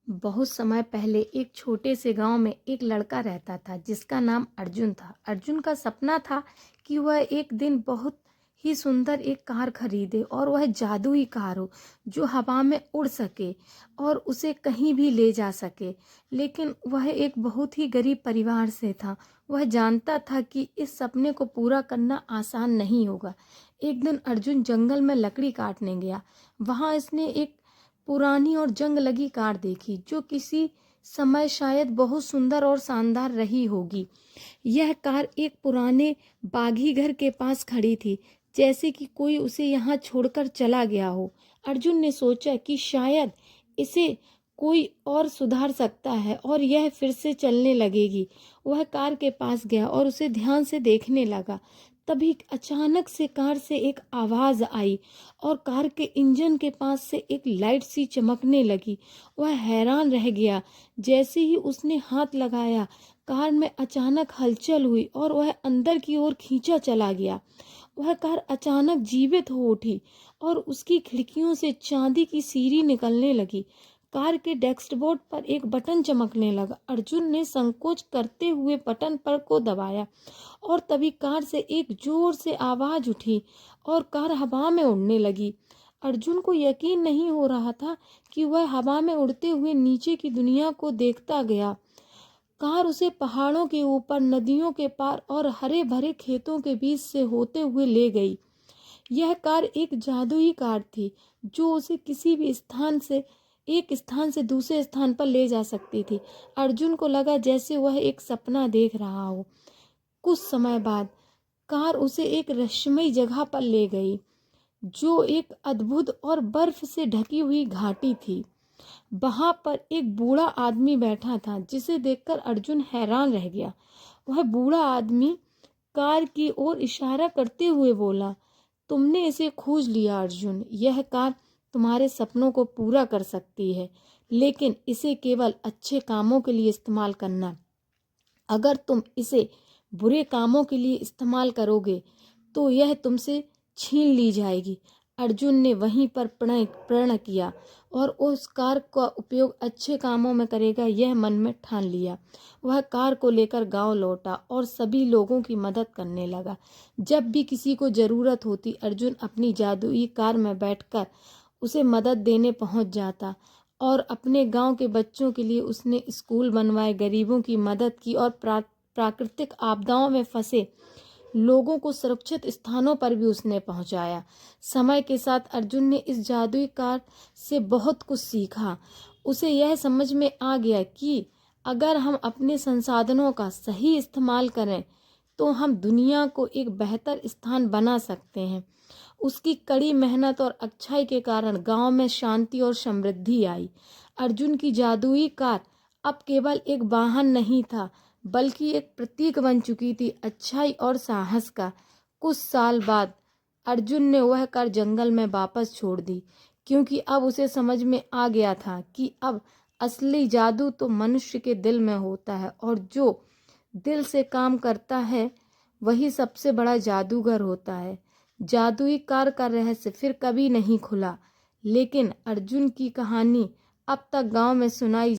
बहुत समय पहले एक छोटे से गांव में एक लड़का रहता था जिसका नाम अर्जुन था। अर्जुन का सपना था कि वह एक दिन बहुत ही सुंदर एक कार खरीदे और वह जादुई कार हो जो हवा में उड़ सके और उसे कहीं भी ले जा सके। लेकिन वह एक बहुत ही गरीब परिवार से था। वह जानता था कि इस सपने को पूरा करना आसान नहीं होगा। एक दिन अर्जुन जंगल में लकड़ी काटने गया। वहां इसने एक पुरानी और जंग लगी कार देखी जो किसी समय शायद बहुत सुंदर और शानदार रही होगी। यह कार एक पुराने बागी घर के पास खड़ी थी, जैसे कि कोई उसे यहाँ छोड़कर चला गया हो। अर्जुन ने सोचा कि शायद इसे कोई और सुधार सकता है और यह फिर से चलने लगेगी। वह कार के पास गया और उसे ध्यान से देखने लगा। तभी अचानक से कार से एक आवाज आई और कार के इंजन के पास से एक लाइट सी चमकने लगी। वह हैरान रह गया। जैसे ही उसने हाथ लगाया, कार में अचानक हलचल हुई और वह अंदर की ओर खींचा चला गया। वह कार अचानक जीवित हो उठी और उसकी खिड़कियों से चांदी की सीरी निकलने लगी। कार के डैशबोर्ड पर एक बटन चमकने लगा। अर्जुन ने संकोच करते हुए बटन पर को दबाया और तभी कार से एक जोर से आवाज उठी और कार हवा में उड़ने लगी। अर्जुन को यकीन नहीं हो रहा था कि वह हवा में उड़ते हुए नीचे की दुनिया को देखता गया। कार उसे पहाड़ों के ऊपर, नदियों के पार और हरे भरे खेतों के बीच से होते हुए ले गई। यह कार एक जादुई कार थी जो उसे किसी भी स्थान से दूसरे स्थान पर ले जा सकती थी। अर्जुन को लगा जैसे वह एक सपना देख रहा हो। कुछ समय बाद कार उसे एक रहस्यमयी जगह पर ले गई जो एक अद्भुत और बर्फ से ढकी हुई घाटी थी। वहां पर एक बूढ़ा आदमी बैठा था जिसे देखकर अर्जुन हैरान रह गया। वह बूढ़ा आदमी कार की ओर इशारा करते हुए बोला, तुमने इसे खोज लिया अर्जुन। यह कार तुम्हारे सपनों को पूरा कर सकती है, लेकिन इसे केवल अच्छे कामों के लिए इस्तेमाल करना। अगर तुम इसे बुरे कामों के लिए इस्तेमाल करोगे तो यह तुमसे छीन ली जाएगी। अर्जुन ने वहीं पर प्रण किया और उस कार का उपयोग अच्छे कामों में करेगा, यह मन में ठान लिया। वह कार को लेकर गांव लौटा और सभी लोगों की मदद करने लगा। जब भी किसी को जरूरत होती, अर्जुन अपनी जादुई कार में बैठकर उसे मदद देने पहुंच जाता और अपने गांव के बच्चों के लिए उसने स्कूल बनवाए, गरीबों की मदद की और प्राकृतिक आपदाओं में फंसे लोगों को सुरक्षित स्थानों पर भी उसने पहुंचाया। समय के साथ अर्जुन ने इस जादुई कार से बहुत कुछ सीखा। उसे यह समझ में आ गया कि अगर हम अपने संसाधनों का सही इस्तेमाल करें तो हम दुनिया को एक बेहतर स्थान बना सकते हैं। उसकी कड़ी मेहनत और अच्छाई के कारण गांव में शांति और समृद्धि आई। अर्जुन की जादुई कार अब केवल एक वाहन नहीं था, बल्कि एक प्रतीक बन चुकी थी अच्छाई और साहस का। कुछ साल बाद अर्जुन ने वह कार जंगल में वापस छोड़ दी, क्योंकि अब उसे समझ में आ गया था कि अब असली जादू तो मनुष्य के दिल में होता है और जो दिल से काम करता है वही सबसे बड़ा जादूगर होता है। जादुई कार का रहस्य फिर कभी नहीं खुला, लेकिन अर्जुन की कहानी अब तक गांव में सुनाई